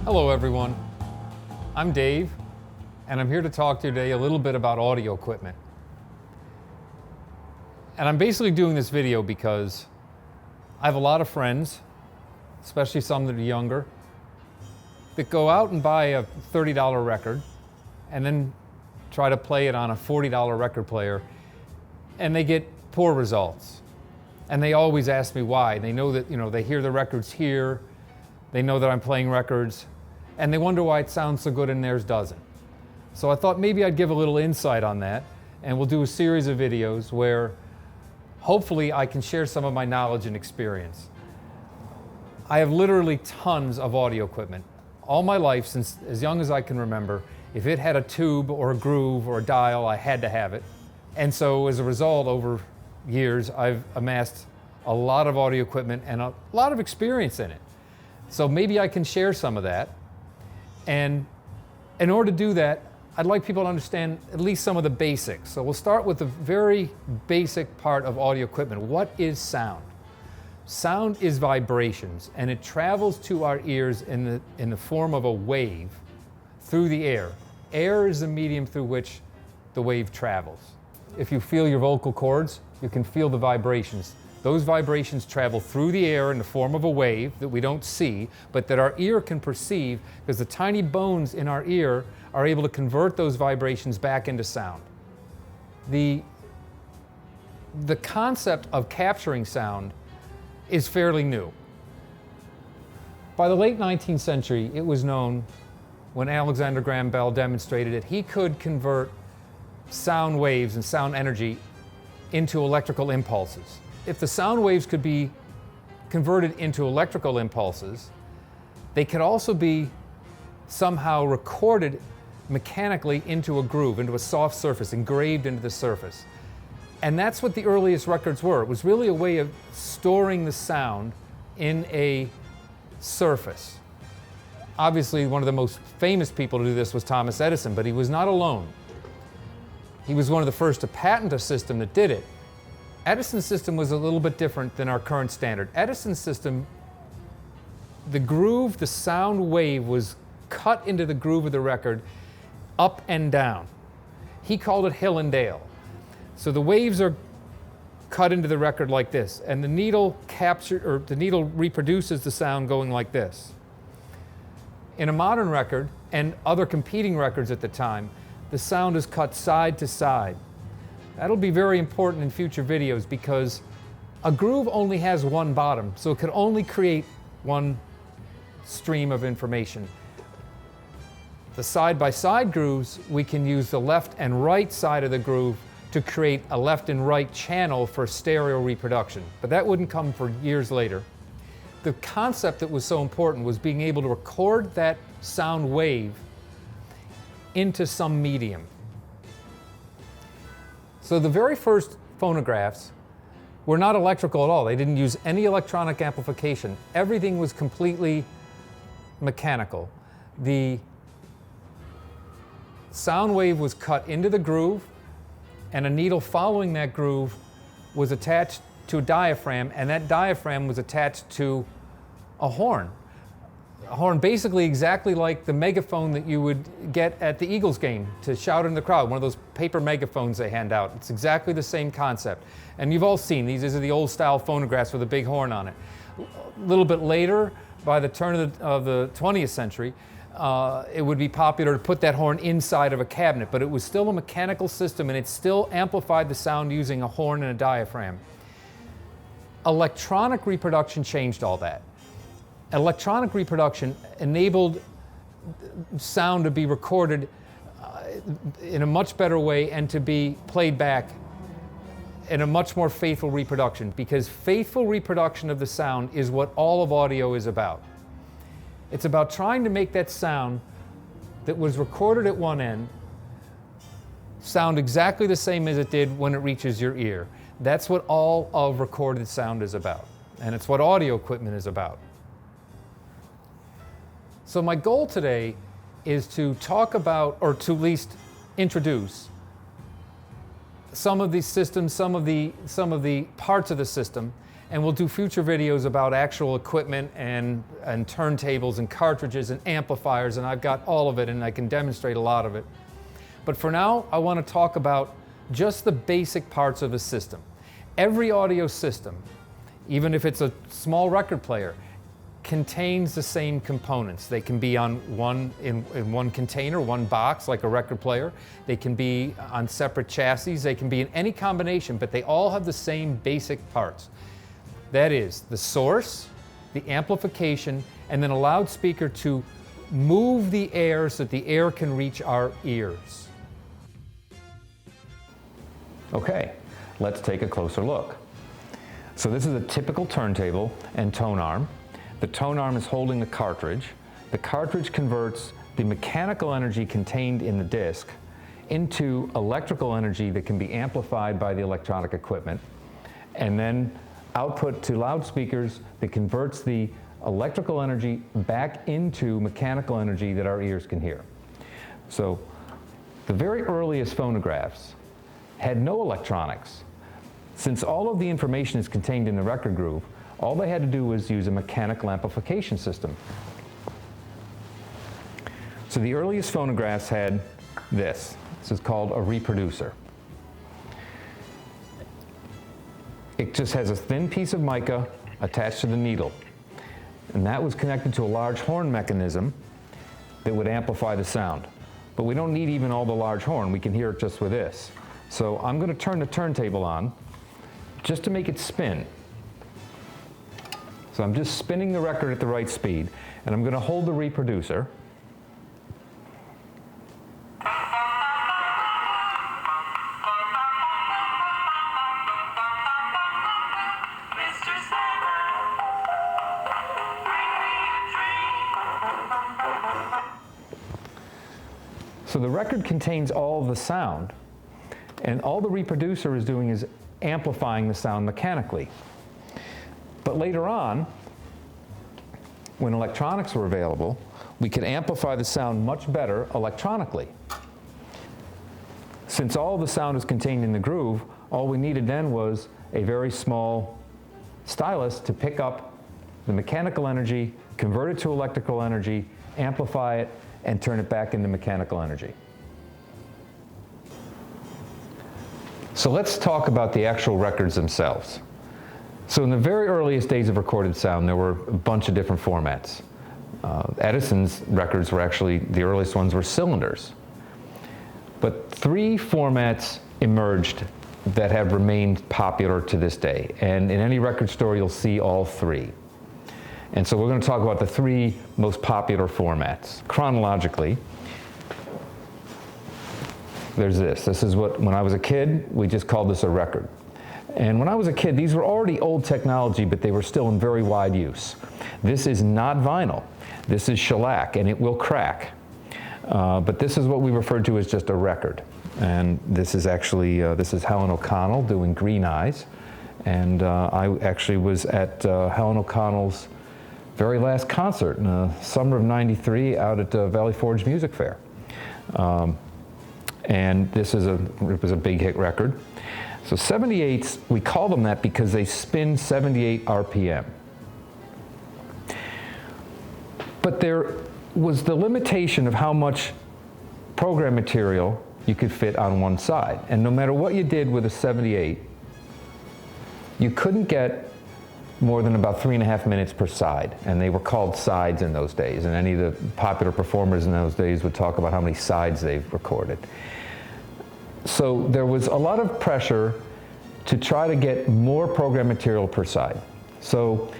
Hello everyone, I'm Dave, and I'm here to talk to you today a little bit about audio equipment. And I'm basically doing this video because I have a lot of friends, especially some that are younger, that go out and buy a $30 record and then try to play it on a $40 record player, and they get poor results. And they always ask me why. They know that, they hear the records here, they know that I'm playing records, and they wonder why it sounds so good and theirs doesn't. So I thought maybe I'd give a little insight on that, and we'll do a series of videos where hopefully I can share some of my knowledge and experience. I have literally tons of audio equipment. All my life, since as young as I can remember, if it had a tube or a groove or a dial, I had to have it. And so as a result, over years, I've amassed a lot of audio equipment and a lot of experience in it. So maybe I can share some of that. And in order to do that, I'd like people to understand at least some of the basics. So we'll start with the very basic part of audio equipment. What is sound? Sound is vibrations, and it travels to our ears in the form of a wave through the air. Air is the medium through which the wave travels. If you feel your vocal cords, you can feel the vibrations. Those vibrations travel through the air in the form of a wave that we don't see, but that our ear can perceive, because the tiny bones in our ear are able to convert those vibrations back into sound. The concept of capturing sound is fairly new. By the late 19th century, it was known, when Alexander Graham Bell demonstrated it, he could convert sound waves and sound energy into electrical impulses. If the sound waves could be converted into electrical impulses, they could also be somehow recorded mechanically into a groove, into a soft surface, engraved into the surface. And that's what the earliest records were. It was really a way of storing the sound in a surface. Obviously, one of the most famous people to do this was Thomas Edison, but he was not alone. He was one of the first to patent a system that did it. Edison's system was a little bit different than our current standard. Edison's system, the groove, the sound wave was cut into the groove of the record up and down. He called it hill and dale. So the waves are cut into the record like this, and the needle reproduces the sound going like this. In a modern record, and other competing records at the time, the sound is cut side to side. That'll be very important in future videos, because a groove only has one bottom, so it can only create one stream of information. The side-by-side grooves, we can use the left and right side of the groove to create a left and right channel for stereo reproduction, but that wouldn't come for years later. The concept that was so important was being able to record that sound wave into some medium. So the very first phonographs were not electrical at all. They didn't use any electronic amplification. Everything was completely mechanical. The sound wave was cut into the groove, and a needle following that groove was attached to a diaphragm, and that diaphragm was attached to a horn. A horn basically exactly like the megaphone that you would get at the Eagles game to shout in the crowd, one of those paper megaphones they hand out. It's exactly the same concept. And you've all seen these. These are the old style phonographs with a big horn on it. A little bit later, by the turn of the 20th century, it would be popular to put that horn inside of a cabinet, but it was still a mechanical system, and it still amplified the sound using a horn and a diaphragm. Electronic reproduction changed all that. Electronic reproduction enabled sound to be recorded in a much better way and to be played back in a much more faithful reproduction, because faithful reproduction of the sound is what all of audio is about. It's about trying to make that sound that was recorded at one end sound exactly the same as it did when it reaches your ear. That's what all of recorded sound is about, and it's what audio equipment is about. So my goal today is to talk about, or to at least introduce, some of these systems, some of the parts of the system, And we'll do future videos about actual equipment and turntables and cartridges and amplifiers, and I've got all of it and I can demonstrate a lot of it. But for now, I want to talk about just the basic parts of a system. Every audio system, even if it's a small record player, contains the same components. They can be in one container, one box, like a record player. They can be on separate chassis. They can be in any combination, but they all have the same basic parts. That is the source, the amplification, and then a loudspeaker to move the air so that the air can reach our ears. Okay, let's take a closer look. So this is a typical turntable and tone arm. The tone arm is holding the cartridge. The cartridge converts the mechanical energy contained in the disc into electrical energy that can be amplified by the electronic equipment, and then output to loudspeakers that converts the electrical energy back into mechanical energy that our ears can hear. So the very earliest phonographs had no electronics. Since all of the information is contained in the record groove, all they had to do was use a mechanical amplification system. So the earliest phonographs had this. This is called a reproducer. It just has a thin piece of mica attached to the needle. And that was connected to a large horn mechanism that would amplify the sound. But we don't need even all the large horn. We can hear it just with this. So I'm going to turn the turntable on just to make it spin. So I'm just spinning the record at the right speed, and I'm going to hold the reproducer. So the record contains all of the sound, and all the reproducer is doing is amplifying the sound mechanically. But later on, when electronics were available, we could amplify the sound much better electronically. Since all the sound is contained in the groove, all we needed then was a very small stylus to pick up the mechanical energy, convert it to electrical energy, amplify it, and turn it back into mechanical energy. So let's talk about the actual records themselves. So in the very earliest days of recorded sound, there were a bunch of different formats. Edison's records were actually, the earliest ones were cylinders. But three formats emerged that have remained popular to this day. And in any record store, you'll see all three. And so we're going to talk about the three most popular formats. Chronologically, there's this. This is what, when I was a kid, we just called this a record. And when I was a kid, these were already old technology, but they were still in very wide use. This is not vinyl. This is shellac, and it will crack. But this is what we referred to as just a record. And this is actually, this is Helen O'Connell doing Green Eyes. And I actually was at Helen O'Connell's very last concert in the summer of '93 out at Valley Forge Music Fair. And this is it was a big hit record. So 78s, we call them that because they spin 78 RPM. But there was the limitation of how much program material you could fit on one side. And no matter what you did with a 78, you couldn't get more than about 3.5 minutes per side. And they were called sides in those days. And any of the popular performers in those days would talk about how many sides they've recorded. So there was a lot of pressure to try to get more program material per side. So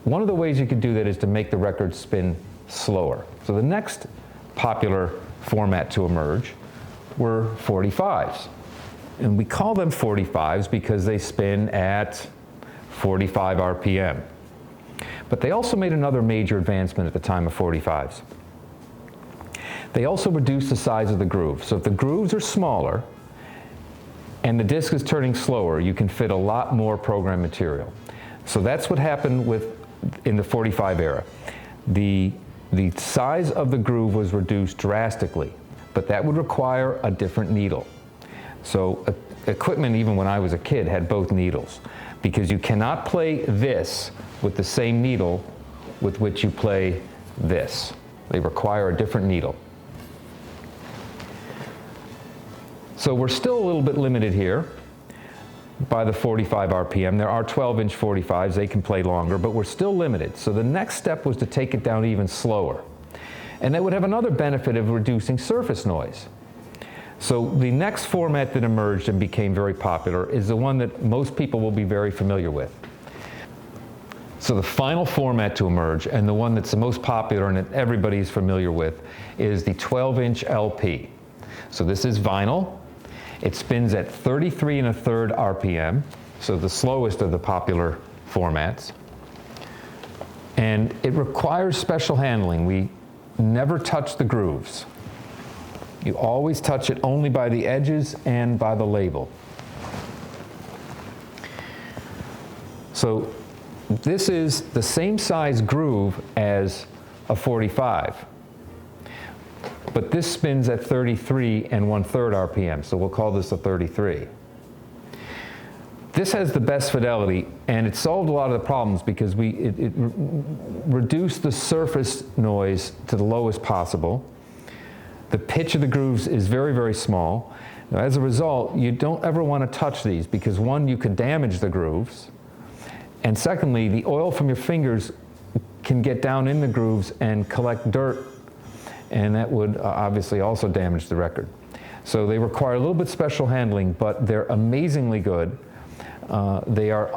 one of the ways you could do that is to make the record spin slower. So the next popular format to emerge were 45s. And we call them 45s because they spin at 45 RPM. But they also made another major advancement at the time of 45s. They also reduced the size of the groove. So if the grooves are smaller and the disc is turning slower, you can fit a lot more program material. So that's what happened in the 45 era. The size of the groove was reduced drastically, but that would require a different needle. So equipment, even when I was a kid, had both needles. because you cannot play this with the same needle with which you play this. They require a different needle. So we're still a little bit limited here by the 45 RPM. There are 12-inch 45s, they can play longer, but we're still limited. So the next step was to take it down even slower. And that would have another benefit of reducing surface noise. So the next format that emerged and became very popular is the one that most people will be very familiar with. So the final format to emerge, and the one that's the most popular and that everybody's familiar with, is the 12-inch LP. So this is vinyl. It spins at 33 1/3 RPM, so the slowest of the popular formats. And it requires special handling. We never touch the grooves. You always touch it only by the edges and by the label. So this is the same size groove as a 45, but this spins at 33 1/3 RPM, so we'll call this a 33. This has the best fidelity, and it solved a lot of the problems because it reduced the surface noise to the lowest possible. The pitch of the grooves is very, very small. Now, as a result, you don't ever want to touch these because, one, you could damage the grooves, and secondly, the oil from your fingers can get down in the grooves and collect dirt, and that would obviously also damage the record. So they require a little bit special handling, but they're amazingly good. They are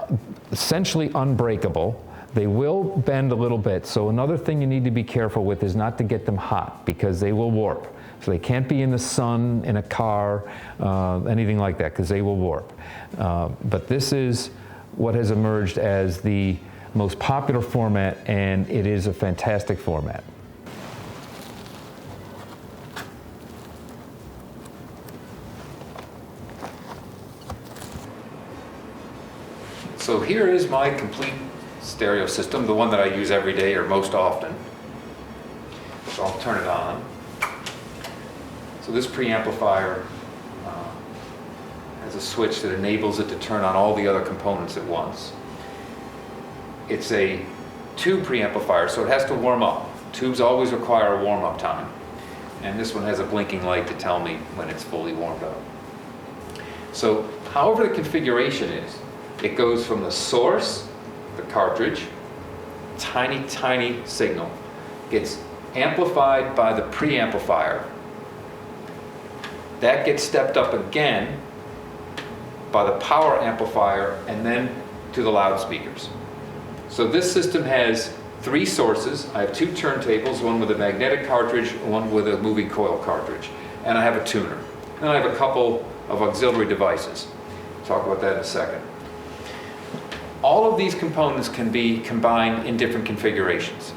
essentially unbreakable. They will bend a little bit, so another thing you need to be careful with is not to get them hot because they will warp. So they can't be in the sun, in a car, anything like that, because they will warp. But this is what has emerged as the most popular format, and it is a fantastic format. So here is my complete stereo system, the one that I use every day or most often. So I'll turn it on. So this preamplifier has a switch that enables it to turn on all the other components at once. It's a tube preamplifier, so it has to warm up. Tubes always require a warm-up time. And this one has a blinking light to tell me when it's fully warmed up. So however the configuration is, it goes from the source, the cartridge, tiny, tiny signal, gets amplified by the preamplifier. That gets stepped up again by the power amplifier and then to the loudspeakers. So this system has 3 sources. I have 2 turntables, one with a magnetic cartridge, one with a moving coil cartridge, and I have a tuner. And I have a couple of auxiliary devices. I'll talk about that in a second. All of these components can be combined in different configurations.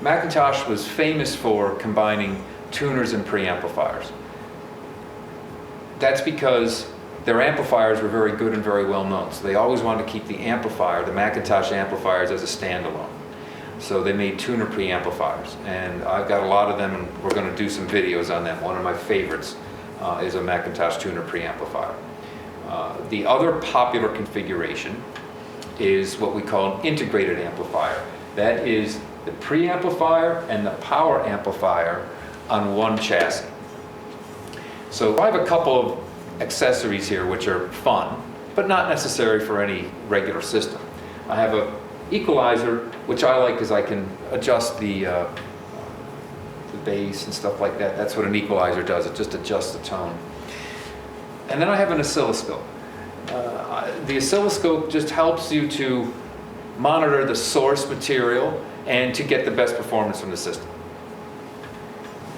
Macintosh was famous for combining tuners and preamplifiers. That's because their amplifiers were very good and very well known. So they always wanted to keep the amplifier, the Macintosh amplifiers, as a standalone. So they made tuner preamplifiers, and I've got a lot of them, and we're going to do some videos on them. One of my favorites is a Macintosh tuner preamplifier. The other popular configuration is what we call an integrated amplifier. That is the preamplifier and the power amplifier on one chassis. So I have a couple of accessories here which are fun, but not necessary for any regular system. I have an equalizer, which I like because I can adjust the bass and stuff like that. That's what an equalizer does, it just adjusts the tone. And then I have an oscilloscope. The oscilloscope just helps you to monitor the source material and to get the best performance from the system.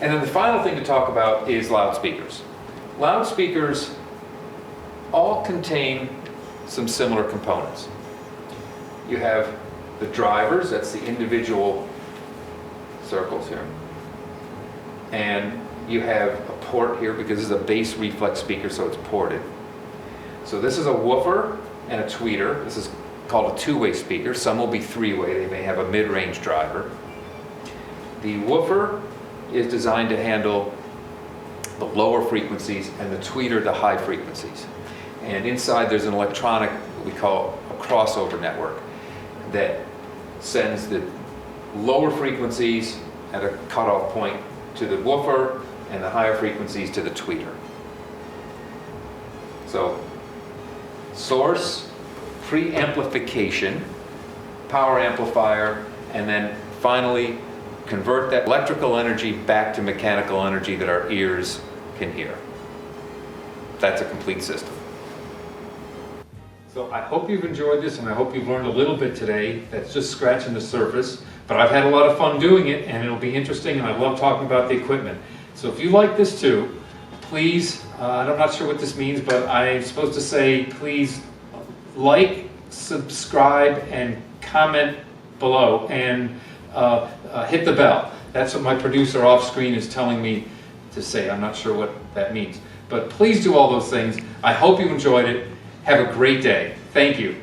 And then the final thing to talk about is loudspeakers. Loudspeakers all contain some similar components. You have the drivers, that's the individual circles here. And you have a port here because this is a bass reflex speaker, so it's ported. So this is a woofer and a tweeter. This is called a two-way speaker. Some will be three-way. They may have a mid-range driver. The woofer is designed to handle the lower frequencies and the tweeter the high frequencies. And inside there's an electronic we call a crossover network that sends the lower frequencies at a cutoff point to the woofer and the higher frequencies to the tweeter. So source, pre-amplification, power amplifier, and then finally convert that electrical energy back to mechanical energy that our ears can hear. That's a complete system. So I hope you've enjoyed this, and I hope you've learned a little bit today. That's just scratching the surface, but I've had a lot of fun doing it, and it'll be interesting, and I love talking about the equipment. So if you like this too, please, I'm not sure what this means, but I'm supposed to say please like, subscribe, and comment below, and hit the bell. That's what my producer off screen is telling me to say. I'm not sure what that means. But please do all those things. I hope you enjoyed it. Have a great day. Thank you.